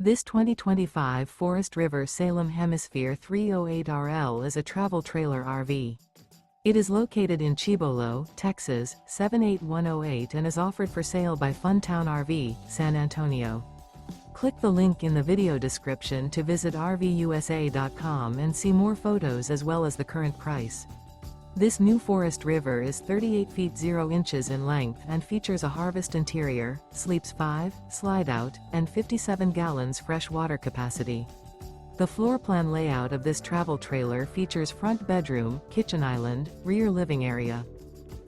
This 2025 Forest River Salem Hemisphere 308RL is a travel trailer RV. It is located in Cibolo, Texas, 78108 and is offered for sale by Funtown RV, San Antonio. Click the link in the video description to visit RVUSA.com and see more photos as well as the current price. This new Forest River is 38 feet 0 inches in length and features a harvest interior, sleeps 5, slide-out, and 57 gallons fresh water capacity. The floor plan layout of this travel trailer features front bedroom, kitchen island, rear living area.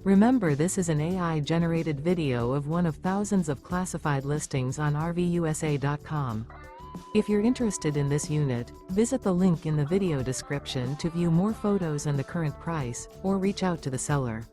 Remember, this is an AI-generated video of one of thousands of classified listings on RVUSA.com. If you're interested in this unit, visit the link in the video description to view more photos and the current price, or reach out to the seller.